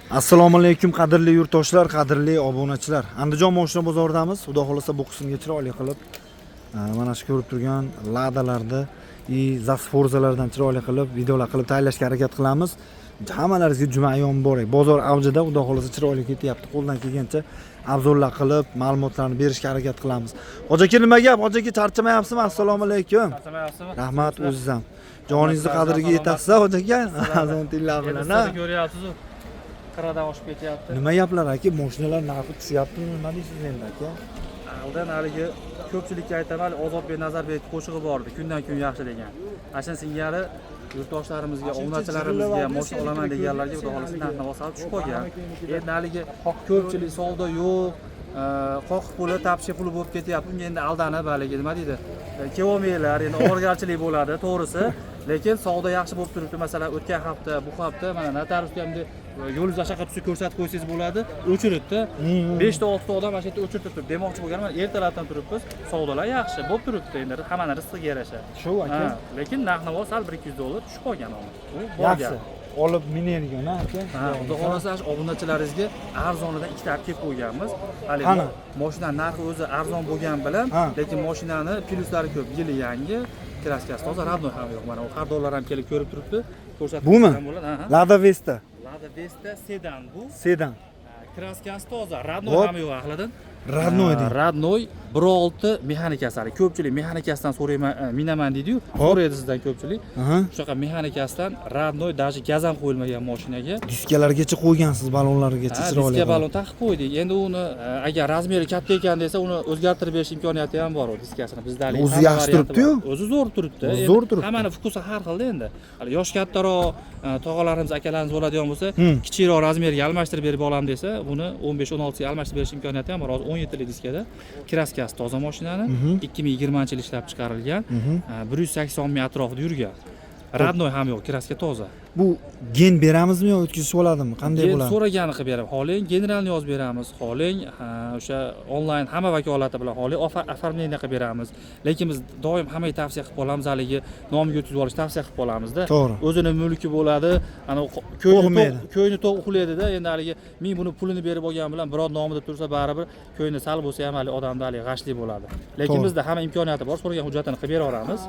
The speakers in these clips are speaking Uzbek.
Assalomu alaykum qadrli yurtdoshlar, qadrli obunachilar. Andijon moshina bozoridamiz. Xudo xolasa bu qismga chiroyli qilib mana shu ko'rib turgan ladalarni Zasforzalardan chiroyli qilib videolar qilib tayyorlashga harakat qilamiz. Hammalaringizga juma ayyom muborak. Bozor avjida, xudo xolasa chiroyli ketyapti. Qo'ldan kelgancha obzorlar qilib, ma'lumotlarni berishga harakat qilamiz. Hoji nima gap? Hoji aka charchamayapsizmi? Assalomu alaykum. Charchamayapsizmi? Rahmat o'zingiz ham. Joningizni qadriga yetasiz, hoji aka. Azon tillar bilan. Ko'ryapsiz-ku. Qiradan oshib ketyapti. Nima gaplar aka? Mashinalar narxi tushyaptimi? Nima deysiz endi aka? Aldan haligi ko'pchilikka aytaman, Ozodbek Nazarbek qo'shig'i bor edi, kundan kun yaxshi degan. Ashan singari yurtdoshlarimizga, obunachilarimizga, mashina olaman deganlarga xudo xolasa narx-navo solib tushib qolgan. Endi haligi ko'pchilik savdo yo'q, qo'q puli, tapshi puli bo'lib ketyapti. Bunga endi aldanib haligi nima deydi? Kelolmaylar, endi o'rgarchilik bo'ladi, to'g'risi. Lekin savdo yaxshi bo'lib turibdi. Masalan, o'tgan hafta, bu hafta mana notariusga ham yo'l yuzashaqa tushib ko'rsatib qo'ysangiz bo'ladi, o'chiribdi. 5 ta 6 ta odam mana shu yerda o'chirib turibdi. Demoqchi bo'lganman, ertalabdan turibmiz. Savdolar yaxshi bo'lib turibdi. Endi hamma rizqiga yarasha. Shu aka. Lekin narx-navo sal 1-200 dollar tushib qolgan u. Yaxshi. Olib minadigan aka. Xudo xolasa obunachilaringizga arzonidan ikkita olib kelib qo'yganmiz. Hali mashina narxi o'zi arzon bo'lgan bilan, lekin mashinani plyuslari ko'p, yili yangi, kraskasi toza, radnoy ham yo'q. Mana u xaridorlar ham kelib ko'rib turibdi. Ko'rsatib qo'ygan bo'ladi. Lada Vesta. Lada Vesta sedan bu. Sedan. Kraskasi toza, radnoy ham yo'q ahlidan. Radnoy deydi. Radnoy 1.6 mexanikasi. Ko'pchilik mexanikasidan so'rayman, minaman deydi-yu. So'raydi sizdan ko'pchilik. Shunaqa mexanikasidan radnoy даже gaz ham qo'yilmagan mashinaga. Diskalargacha qo'ygansiz, balonlargacha chiroyli. Diska balon taqib qo'ydik. Endi uni agar razmeri katta ekan desa, uni o'zgartirib berish imkoniyati ham bor u diskasini. Bizdalik o'zi yaxshi turibdi-yu. O'zi zo'r turibdi. Zo'r turibdi. Hammani fokusi har xilda endi. Hali yosh kattaroq tog'alarimiz, akalarimiz bo'ladigan bo'lsa, kichikroq razmerga almashtirib berib olaman desa, buni 15-16 ga almashtirib berish imkoniyati ham bor. Hozir 17 lik diskada. Kraskasi toza mashinani 2020-yil ishlab chiqarilgan. 180 ming atrofida yurgan. Radnoy ham yo'q, kraska toza. Bu gen beramizmi yo o'tkazishib oladimi? Qanday bo'ladi? So'ragani qilib beramiz. Xohlang generalni yozib beramiz. Xohlang o'sha onlayn hamma vakolati bilan xohlang оформление qilib beramiz. Lekin biz doim hammaga tavsiya qilib qolamiz, haligi nomiga o'tkazib olish tavsiya qilib qolamizda. O'zini mulki bo'ladi, ana ko'yni to'q uxlaydi-da. Endi haligi men buni pulini berib olgan bilan biror nomida tursa, baribir ko'yni sal bo'lsa ham hali odamda haligi g'ashlik bo'ladi. Lekin bizda hamma imkoniyati bor, so'ragan hujjatini qilib beraveramiz.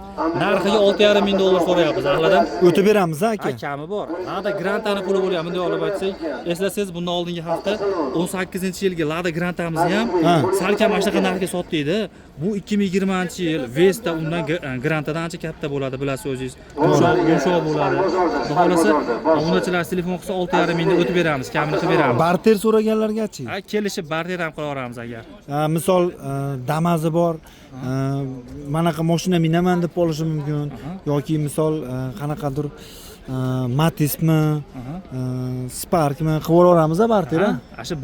Narxiga 6,5 ming dollar so'rayapmiz ahlidan. O'tib beramiz aka. Bor. Lada Grantani puli bo'lyapti, bunday olib aytsak, eslasangiz bundan oldingi hafta 18-yilgi Lada Grantamizni ham salkam mana shunaqa narxga sotdik-da. Bu 2020-yil Vesta undan Grantadan ancha katta bo'ladi, bilasiz o'zingiz. Yumshoq bo'ladi. Xohlasa, obunachilar telefon qilsa 6,5 mingda o'tib beramiz, kamini qilib beramiz. Barter so'raganlargachi? Kelishib barter ham qila olamiz agar. Misol Damazi bor, manaqa mashina minaman deb olishi mumkin yoki misol qanaqadir Matizmi, Sparkmi qilib olamiz barter. Shu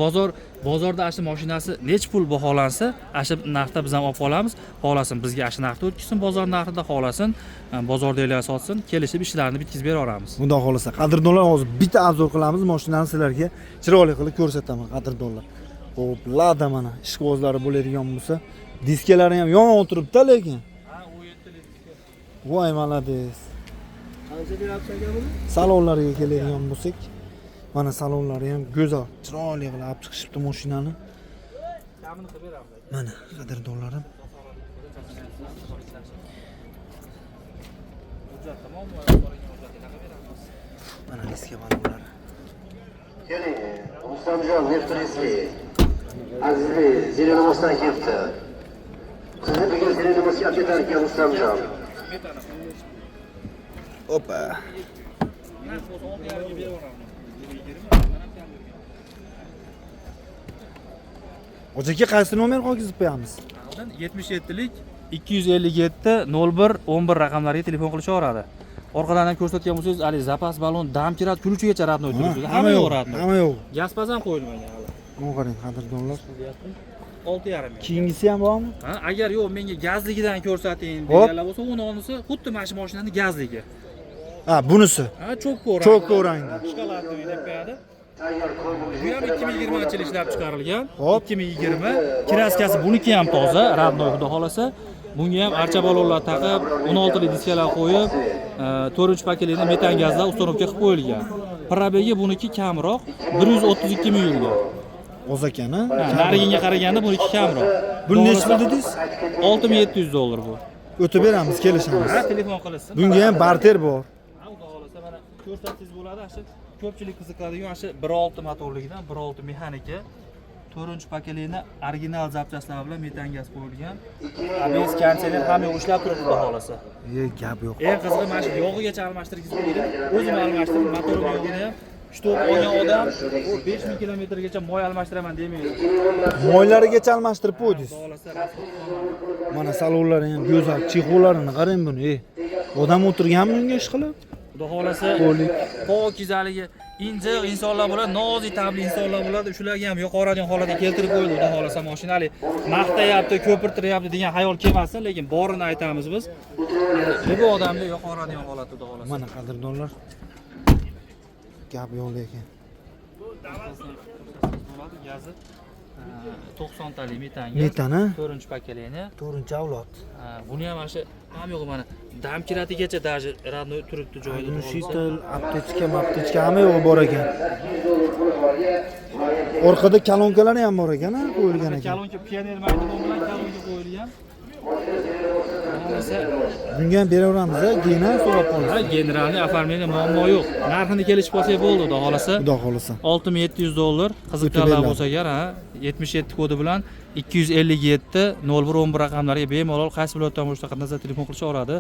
bozorda shu mashinasi nech pul baholansa, shu narxda biz ham olib qolamiz. Xohlasin bizga shu narxda o'tkazsin, bozor narxida, xohlasin bozordagilar sotsin, kelishib ishlarni bitkazib bera olamiz. Xudo xolasa, qadrdonlar, hozir bitta obzor qilamiz, mashinani sizlarga chiroyli qilib ko'rsataman, qadrdonlar. Xo'p, Lada mana ishqibozlari bo'ladigan bo'lsa, diskalari ham yomon o'tiribdi lekin. Voy, malades. Salonlarga keladigan bo'lsak, mana salonlari ham go'zal, chiroyli qilib olib chiqishibdi mashinani. Mana qadrdonlarim. Mana diska balonlari. Keling, Rustamjon Neftoriskiy. Azizbek, Zelenomosdan kelibdi. Sizni bugun Zelenomosga olib ketar ekan Rustamjon. Opa. Hojaki qaysi nomer qo'yib qo'yamiz? 77lik 257 01 11 raqamlariga telefon qilishaveradi. Orqadan ham ko'rsatgan bo'lsangiz, ali zapas balon, dam kiradi, kulchigacha radnoy turibdi. Hamma yo'q radnoy. Hamma yo'q. Gaz pas ham qo'yilmagan hali. Mana qarang, qadrdonlar. 6,5 ming. Keyingisi ham bormi? Agar yo'q, menga gazligidan ko'rsating deganlar bo'lsa, uni olsa, xuddi mana shu mashinani gazligi. Bunisi. Cho'kko rangda. Shkolatni deb qo'yadi. Bu ham 2020-yil ishlab chiqarilgan. 2020. Kraskasi buniki ham toza, radnoy xudo xolasa. Bunga ham archa balonlar taqib, 16 lik diskalar qo'yib, 4-paketli metan gazlar uстановка qilib qo'yilgan. Probegi buniki kamroq, 132 ming yurgan. O'z ekan, Ha, narigiga qaraganda buniki kamroq. Buni nechi pul dedingiz? 6700 dollar bu. O'tib beramiz, kelishamiz. Ha, telefon qilasiz. Bunga ham barter bor. Ha, xudo xolasa mana ko'rsatsangiz bo'ladi. Shu ko'pchilik qiziqadigan shu 1.6 motorligidan 1.6 mexanika 4-pakelikni original zapchastlar bilan metan gaz qo'yilgan. ABS konditsioner hamma ishlab turibdi xudo xolasa. Gap yo'q. Eng qizig'i mana shu yog'igacha almashtirgizib qo'ydim. O'zim almashtirdim, motor yog'ini ham. Shu olgan odam u 5000 kilometrgacha moy almashtiraman demaydi. Moylarigacha almashtirib qo'ydingiz. Xudo xolasa. Mana salonlari ham go'zal, chexollarini qarang buni. Odam o'tirganmi bunga ish qilib? Xudo xolasa pokizaligi inja insonlar bo'ladi, nozik tabli insonlar bo'ladi. Shularga ham yoqoradigan holatga keltirib qo'ydi. Xudo xolasa mashinali maqtayapti, ko'pirtiryapti degan xayol kelmasin, lekin borini aytamiz biz. Bu odamga yoqoradigan holat xudo xolasa. Mana qadrdonlar. Gap yo'q lekin. Bo'ladi gazi 90 talik metanga. Metana 4-pakelikni. 4-avlod. Buni ham mana shu ham yo'q mana dam kiratigacha даже radnoy turibdi joyida. Shitel, aptechka hamma yo'q bor ekan. Orqada kolonkalari ham bor ekan, qo'yilgan ekan. Kolonka pioner maydon bilan kolonka qo'yilgan. Bunga ham beraveramiz, gena so'rab qolamiz. Ha, generalniy oformleniya muammo yo'q. Narxini kelishib olsak bo'ldi, xudo xolasa. Xudo xolasa. 6700 dollar. Qiziqqanlar bo'lsa agar, 77 kodi bilan 257 0111 raqamlariga bemalol qaysi viloyatdan bo'lsa qanday telefon qilishga oladi.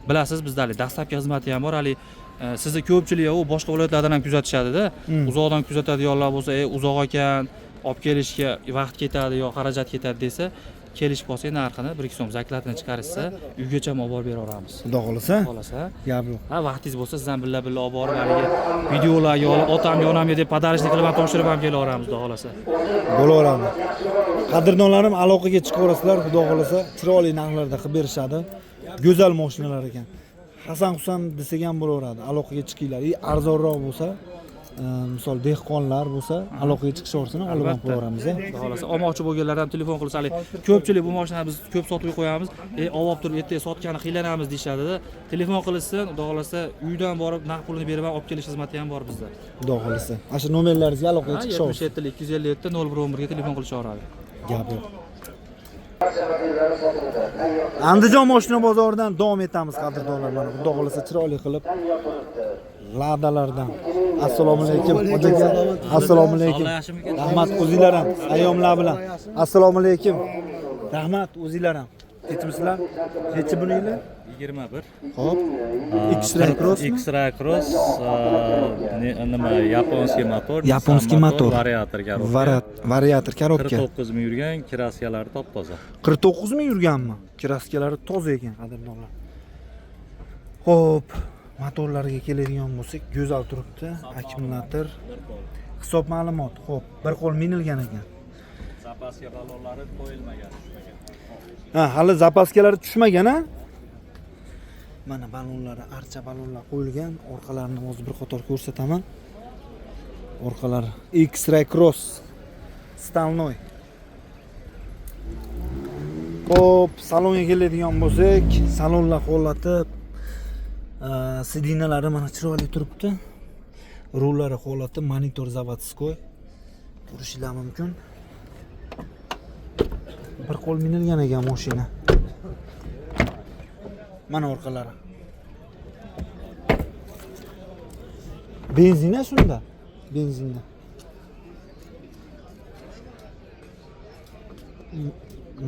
Bilasiz, bizda hali dastlabki xizmati ham bor. Hali sizni ko'pchilik u boshqa viloyatlardan ham kuzatishadi-da. Uzoqdan kuzatadiganlar bo'lsa, uzoq ekan, olib kelishga vaqt ketadi yo xarajat ketadi desa, kelishib qolsak narxini 1-2 so'm zaklatini chiqarishsa, uygacha olib borib beraveramiz. Xudo xolasa. Xolasa. Gap yo'q. Ha, vaqtingiz bo'lsa, sizdan billa olib borib haligi videolarga olib, otamga, onamga deb podarishni qilib topshirib ham kelaveramiz, xudo xolasa. Bo'laveradi. Qadrdonlarim aloqaga chiqaverasizlar, xudo xolasa, chiroyli narxlarda qilib berishadi. Go'zal mashinalar ekan. Hasan Husan desak ham bo'laveradi. Aloqaga chiqinglar. Arzonroq bo'lsa, misol dehqonlar bo'lsa, aloqaga chiqishaversin, olib ham qo'yaveramiz. Xudo xolasa, olmoqchi bo'lganlar ham telefon qilsa, hali ko'pchilik bu mashinani biz ko'p sotib qo'yamiz. Olib turib ertaga sotgani qiylanamiz deyshadi-da. Telefon qilishsin, xudo xolasa, uydan borib naqd pulini berib olib kelish xizmati ham bor bizda. Xudo xolasa. Mana shu nomerlaringizga aloqaga chiqishaversin. 77 257 0111 ga telefon qilishaveradi. Gap yo'q. Andijon mashina bozoridan davom etamiz qadrdonlar. Mana xudo xolasa chiroyli qilib ladalardan. Assalomu alaykum. Assalomu alaykum. Rahmat o'zinglar ham ayyomlar bilan. Assalomu alaykum. Rahmat o'zinglar ham. Ketmisizlar? Nechi buninglar? 21. Xo'p. X-Ray Cross. X-Ray Cross nima yaponskiy motor. Yaponskiy motor. Variator korobka. Variator korobka. 49 ming yurgan, kraskalari top-toza. 49 ming yurganmi? Kraskalari toza ekan qadrdonlar. Xo'p, motorlarga keladigan bo'lsak, go'zal turibdi. Akkumulyator. Hisob ma'lumot. Xo'p, bir qo'l minilgan ekan. Zapaska ballonlari qo'yilmagan. Ha, hali zapaskalari tushmagan-a? Mana ballonlari, archa ballonlar qo'yilgan. Orqalarini hozir bir qator ko'rsataman. Orqalari X-Ray Cross Stalnoy. Xo'p, salonga keladigan bo'lsak, salonlar holati, sidinalari mana chiroyli turibdi. Rullari holati monitor zavodskoy. Ko'rishinglar mumkin. Bir qo'l minilgan ekan mashina. Mana orqalari. Benzina shunda. Benzinda.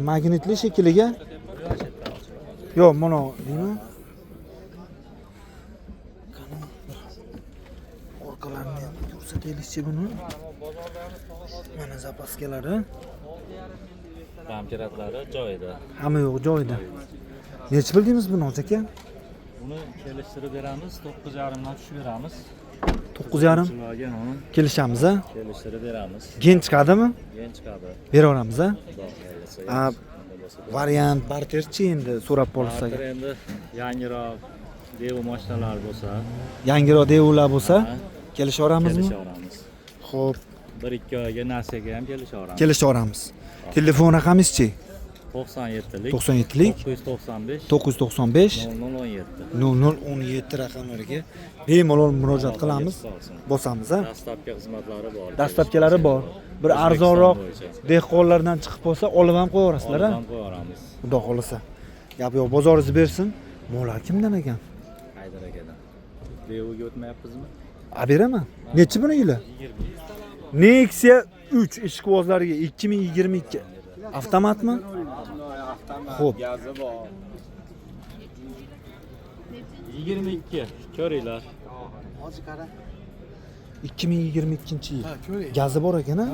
Magnitli shekliga. Yo'q, mana nima? Orqalarini ham ko'rsataylikchi buni. Mana zapaskalari. Ramkiratlari joyida. Hamma yo'q joyida. Necha bildingiz buni aka? Buni kelishtirib beramiz, 9.5 dan tushib beramiz. 9.5 kelishamiz a? Kelishtirib beramiz. Gen chiqadimi? Gen chiqadi. Beraveramiz a? Xudo Variant barterchi endi so'rab qolsak. endi yangiroq Devo mashinalar bo'lsa, Yangiroq devlar bo'lsa, kelishaveramizmi? kelishaveramiz. Xo'p, 1-2 oyga nasiyaga ham kelishaveramiz. kelishaveramiz. Telefon raqamingiz-chi? 97lik 97lik 995 995 0017 0017 raqamlariga bemalol murojaat qilamiz. Bosamiz ha. Dastlabki xizmatlari bor. Dastlabkilari bor. Bir arzonroq dehqonlardan chiqib qolsa, olib ham qo'yaverasizlar ha. Olib ham qo'yamiz. Xudo xolasa. Gap yo'q, bozoringiz bersin. Mollar kimdan ekan? Haydar akadan. Beo'ga o'tmayapmizmi? A beraman. Nechi buni yili? 20. Nexia 3 ishqibozlariga 2022 avtomatmi? Xo'p. 22 ko'ringlar. 2022-yil. Gazi bor ekan ha?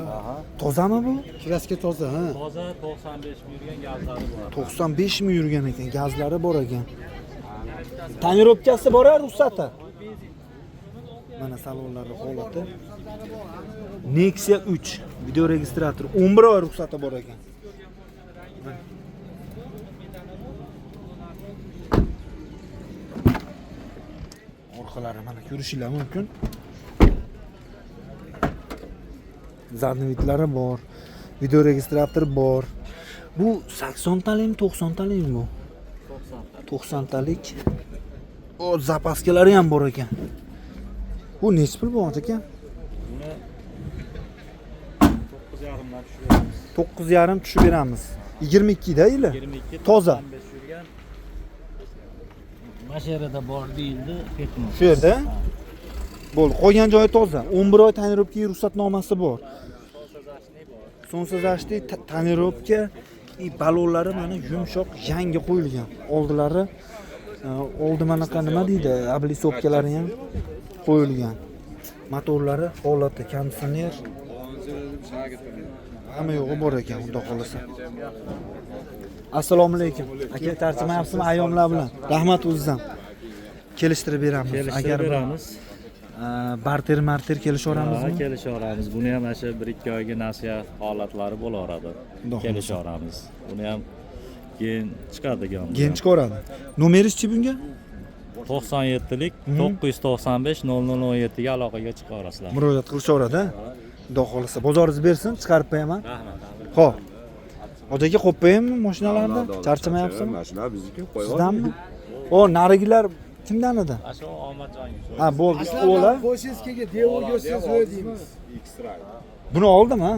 Tozami bu? Kraska toza, ha. Toza 95 mi yurgan gazlari bor. 95 mi yurgan ekan, gazlari bor ekan. Tonirovkasi bor-a, ruxsati? Mana salonlari holati. Nexia 3 video registrator 11 oy ruxsati bor ekan. Orqalari mana ko'rishinglar mumkin. Zadnivitlari bor. Video registrator bor. Bu 80 talikmi, 90 talikmi bu? 90 talik. O zapaskalari ham bor ekan. Bu necha pul bo'lar ekan? Buni 9,5 tushiramiz. 9,5 tushib beramiz. 22 da yili. 22 Toza. 95 yurgan. Masherada bor deyildi, ketmoq. Shu yerda. Bo'ldi, qolgan joyi toza. 11 oy tonirovka ruxsatnomasi bor. Sonsizashli tonirovka balonlari mana yumshoq yangi qo'yilgan. Oldi manaqa nima deydi? Ablisopkalari ham qo'yilgan. Motorlari holati konditsioner. Hamma yo'g'i bor ekan, xudo xolasa. Assalomu alaykum. Aka, tarjimayapsizmi ayyomlar bilan? Rahmat o'zizdan. Kelishtirib beramiz. Agar beramiz. barter kelishaveramizmi? Ha, kelishaveramiz. Buni ham o'sha 1-2 oyga nasihat holatlari bo'laveradi. Kelishaveramiz. Buni ham keyin chiqadigan. Keyin chiqaradi. Nomeringiz-chi bunga? 97lik 995 0017 ga aloqaga chiqaverasizlar. Murojaat qilishaveradi. Xudo xolasa bozoringiz bersin, chiqarib qo'yaman. Rahmat. Xo'p. Otaga qo'yib qo'yaymi mashinalarni? Charchamayapsizmi? Mashina bizniki qo'yib Sizdanmi? O, narigilar kimdan edi? Ashu Omadjon. Ha, bo'ldi. O'la. Boshingizga devor ko'rsa so'yadimiz. Buni oldim ha.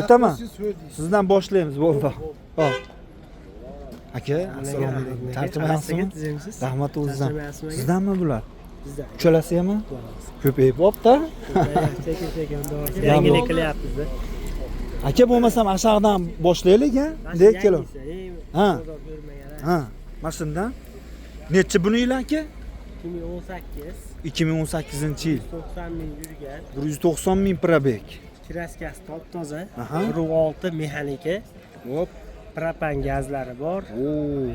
O'taman. Sizdan boshlaymiz, bo'ldi. Xo'p. Aka, assalomu alaykum. Charchamayapsizmi? Rahmat o'zizdan. Sizdanmi bular? Bizdan. Uchalasi ham? Ko'payib bo'pti. Yangilik qilyapmiz. Aka bo'lmasam ashaqdan boshlaylik ha. Dek kelib. Ha. Ha. Mashindan. Necha buni yil aka? 2018. 2018-yil. 90 ming yurgan. 190 ming probeg. Kraskasi top toza. Aha. 1.6 mexanika. Hop. Propan gazlari bor. Oo.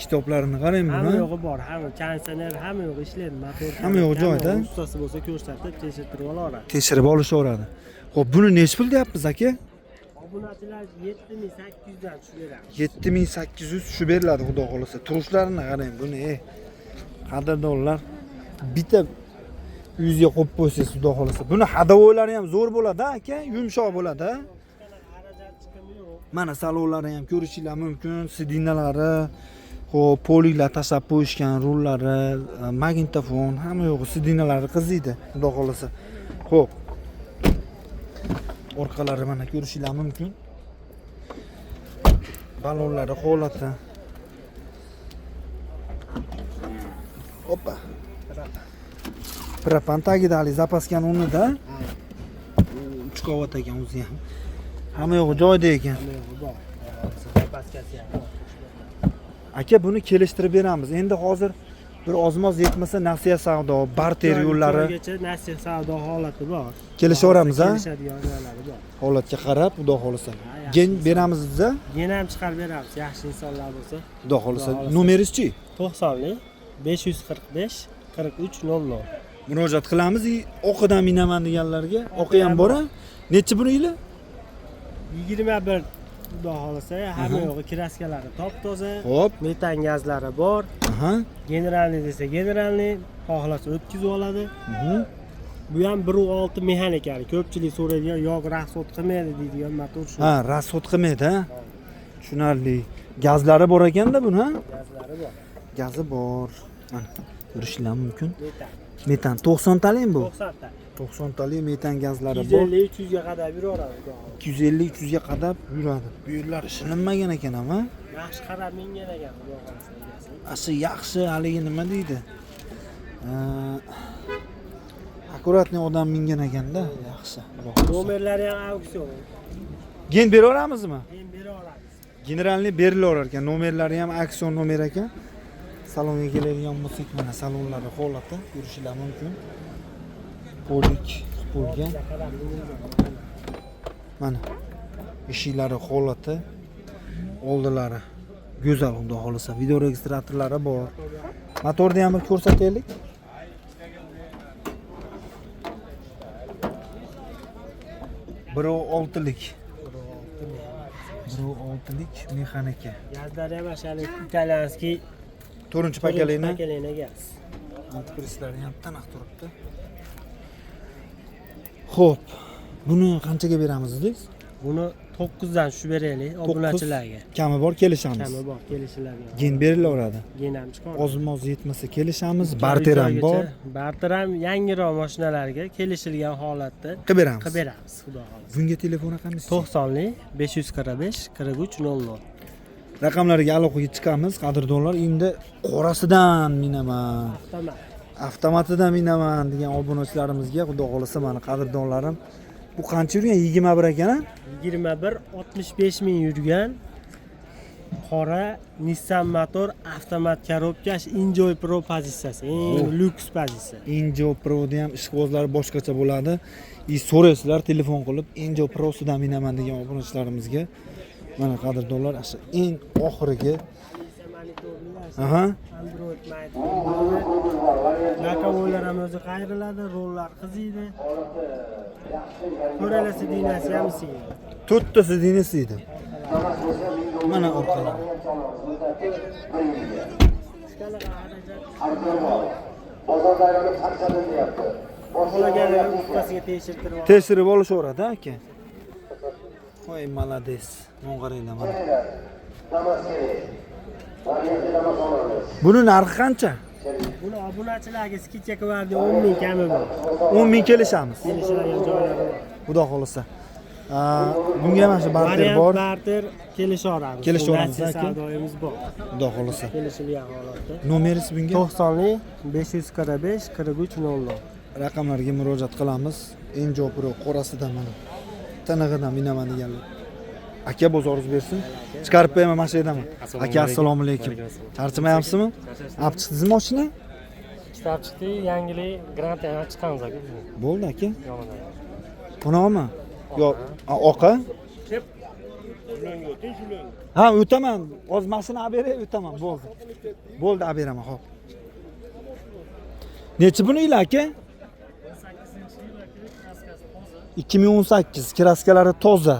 Kitoblarini qarang Hamma buni. yo'g'i bor. Hamma konditsioner, hamma yo'g'i ishlaydi. Motor. Hamma yo'g'i joyida. Ustasi bo'lsa ko'rsatib, tekshirtirib olaveradi. Tekshirib olishaveradi. Xo'p, buni necha pul deyapmiz aka? Obunachilar 7800 dan tushib beramiz. 7800 tushib beriladi, xudo xolasa. Turushlarini qarang buni. Qadrdonlar. Bitta uyingizga qo'yib qo'ysangiz, xudo xolasa. Buni hadovoylari ham zo'r bo'ladi, aka. Yumshoq bo'ladi. Mana salonlari ham ko'rishinglar mumkin. Sidinalari, xo'p, poliklar tashlab qo'yishgan, rullari, magnitofon, hamma yo'g'i sidinalari qiziydi, xudo xolasa. Xo'p. Orqalari mana ko'rishinglar mumkin. Balonlari holati. Hoppa. Propan tagida hali zapaskani o'rnida. 3 qavat ekan o'zi ham. Hamma yo'g'i joyida ekan. Zapaskasi ham bor. Aka, buni kelishtirib beramiz. Endi hozir bir ozmoz yetmasa nasiya savdo, barter yo'llari Joygacha nasiya savdo holati bor. kelishaveramiz ha. Kelishadigan joylari bor. Holatga qarab, xudo xolasa. Gen beramiz biza. Yana ham chiqarib beramiz, yaxshi insonlar bo'lsa. Xudo xolasa. Nomeringiz-chi? 90lik 545 4300. Murojaat qilamiz. O'qidan minaman deganlarga, o'qi ham bor. Necha buni yili? 21 xudo xolasa, hamma yo'g'i kraskalari top toza. Xo'p. Metan gazlari bor. Aha. Generalniy desa generalniy, xohlasa o'tkazib oladi. Bu ham 1.6 mexanikali. Ko'pchilik so'raydigan yog' rasxod qilmaydi deydigan motor shu. Ha, rasxod qilmaydi, ha? Tushunarli. Gazlari bor ekanda buni, ha? Gazlari bor. Gazi bor. Mana ko'rishinglar mumkin. Metan. Metan 90 taling bu. 90 ta. 90 talik metan gazlari bor. 250-300 ga qadar yuraveradi. 250-300 ga qadar yuradi. Bu yerlar ishlanmagan ekan, ha? Yaxshi qarab mingan ekan, xudo xolasa egasi. Asi yaxshi, haligi nima deydi? Akkuratni odam mingan ekanda, yaxshi. Nomerlari ham auksion. Gen beraveramizmi? Men bera olamiz. Generalni berilaverar ekan. Nomerlari ham aksion nomer ekan. Salonga keladigan bo'lsak, mana salonlari holati ko'rishinglar mumkin. Polik bo'lgan. Mana eshiklari holati, oldilari go'zal, xudo xolasa. Video registratorlari bor. Motorni ham bir ko'rsataylik. Biro 6lik. 6lik mexanika. Gazlari ham ashali italyanskiy 4-pakalini. pakalini gaz. Antiprislari ham taniq turibdi. Xo'p, buni qanchaga beramiz dedingiz? Buni 9 dan tushib beraylik obunachilarga. Kami bor, kelishamiz. Kami bor, kelishilarga. Gen berilaveradi. Gen ham chiqadi. Ozmoz yetmasa kelishamiz, barter ham bor. Barter ham yangiroq mashinalarga kelishilgan holatda Qilib beramiz. qilib beramiz, xudo xolasa. Bunga telefon raqamingiz? 90lik 545 4300. Raqamlarga aloqaga chiqamiz, qadrdonlar. Endi qorasidan minaman, Tamam. avtomatidan minaman degan obunachilarimizga xudo xolasa mana qadrdonlarim. Bu qancha yurgan? 21 ekan-a? 21 65 ming yurgan qora Nissan motor avtomat korobkash Enjoy Pro pozitsiyasi. Eng lyuks pozitsiya. Enjoy Pro'da ham ishqibozlari boshqacha bo'ladi. So'raysizlar telefon qilib Enjoy Pro'sidan minaman degan obunachilarimizga. Mana qadrdonlar, asha eng oxirgi. Aha. Android Mate. Nakavoylar ham o'zi qayriladi, rollar qiziydi. Ko'ralasi dinasi ham siydi. To'rttasi dinasi edi. Mana orqalar. Bozorda aylanib qanchadan deyapti. Qolaganlar ustasiga tekshirtirib Tekshirib olishaveradi, aka. Voy, malades. Mo'ng'aranglar mana. Buni narxi qancha? Buni obunachilarga skidcha qilib 10 ming kami bor. 10 ming kelishamiz. Kelishiladigan joylari bor. Xudo xolasa. Bunga mana shu barter bor. Barter kelishaveramiz. Kelishaveramiz, aka. Savdoyimiz bor. Xudo xolasa. Kelishilgan holatda. Nomeringiz bunga? 90lik 545 4300. Raqamlarga murojaat qilamiz. Enjoy Pro qorasidan mana. Tanig'idan minaman deganlar. Aka bozoringiz bersin. Chiqarib qo'yaman mashinadan. Aka assalomu alaykum. Charchamayapsizmi? Olib chiqdingizmi mashina? Kitap chiqdi, yangilik grant yana chiqamiz aka. Bo'ldi aka. Yonida. Bunaqami? Yo'q, oqa. Ha, o'taman. Oz mashina olib beray, o'taman. Bo'ldi. Bo'ldi, olib beraman, xo'p. Necha buni yil aka? 2018 kraskalari toza.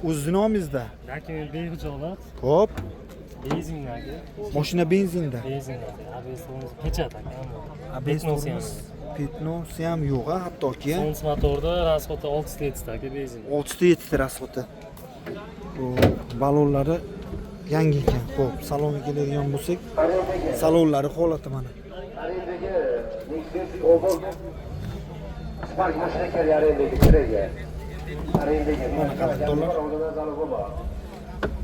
O'zini nomingizda. Lekin behujolat, Xo'p. benzinlarga, Mashina benzinda. benzinlarga, ABS-imiz pechat aka. ABS-imiz Petnosi ham yo'q, hattoki. Sons motorda rasxoti 6 litr aka benzin. 6 ta 7 ta rasxoti. Bu balonlari yangi ekan. Xo'p, salonga keladigan bo'lsak, salonlari holati mana. Spark mashina kelayotgandagi kiraga. Mana qadrdonlar.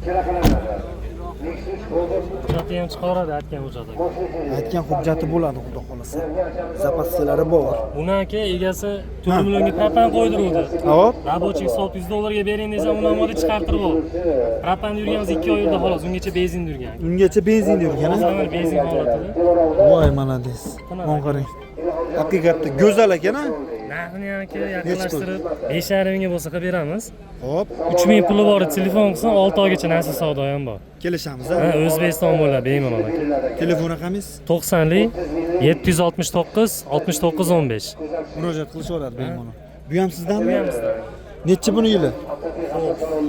Kira qilinadi. Nexus Golden Hujjati ham chiqaradi aytgan hujjati. Aytgan hujjati bo'ladi, xudo xolasa. Zapassiyalar bor. Buni aka egasi 4 millionga propan qo'ydiruvdi. Hop. Rabochiy 100 dollarga bering desam, uni ham chiqartirib oldi. Propan yurganimiz 2 oy yurdi xolos, ungacha benzin yurgan. Ungacha benzin yurgan. Hozir benzin holatida. Voy, malades. Mo'ng'arang. Haqiqatda go'zal ekan-a? Narxini ham aka yaqinlashtirib 5,5 mingga bo'lsa qilib beramiz. Hop, 3 ming puli bor, telefon qilsin 6 oygacha nasib savdo ham bor. kelishamiz. Ha, O'zbekiston bo'ylab bemalol aka. Telefon raqamingiz? 90lik 769 69 15. Murojaat qilishaveradi bemalol. Bu ham sizdanmi? Bu ham bizdan. Nechi buni yili?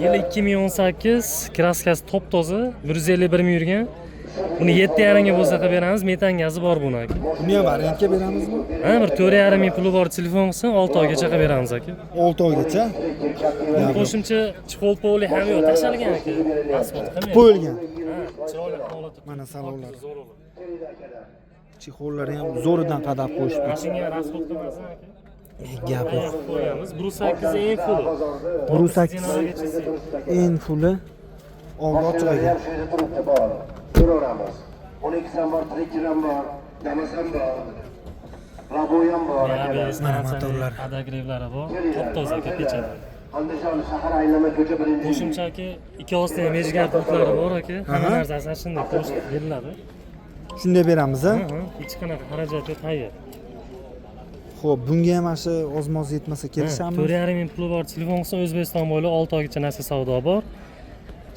Yili 2018, kraskasi top toza, 151 ming yurgan. Buni 7,5 ga bo'lsa qilib beramiz, metan gazi bor buni aka. Buni ham variantga beramizmi? Ha, bir 4,5 ming puli bor telefon qilsin, 6 oygacha qilib beramiz aka. 6 oygacha Qo'shimcha chexol poli ham yo'q, tashalgan aka. Pasport qilmaydi. qo'yilgan. Ha, chiroyli holatda. Mana salonlar. Zo'r bo'ladi. Chexollari ham zo'ridan qadab qo'yishdi. Mashinaga rasxod qilmasin aka. Gap yo'q. Qo'yamiz. Brus 8 eng full. Brus 8 en fulli oldi ochiq ekan. Shu yerda turibdi bor. Ko'raveramiz. 12 ham bor, 3 ham bor, Damas ham bor. Raboy ham bor. Mana motorlar. Adagrevlari bor. Top-toza aka pechadi. Andijon shahar aylama ko'cha birinchi. Qo'shimcha aka ikki ostida ham ejgar punktlari bor aka. Hamma narsasi shunday qo'shib beriladi. Shunday beramiz a? Hech qanaqa xarajat yo'q, tayyor. Xo'p, bunga ham mana shu ozmoz yetmasa kelishamiz. 4,5 ming puli bor telefon qilsa O'zbekiston bo'ylab 6 oygacha narsa savdo bor.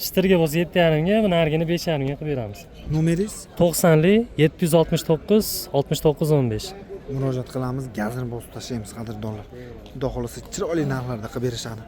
Shitirga bo'lsa 7,5 ga, bu narigini 5,5 ga qilib beramiz. Nomeringiz? 90li 769 6915. Murojaat qilamiz, gazini bosib tashlaymiz qadrdonlar. Xudo xolasa chiroyli narxlarda qilib berishadi.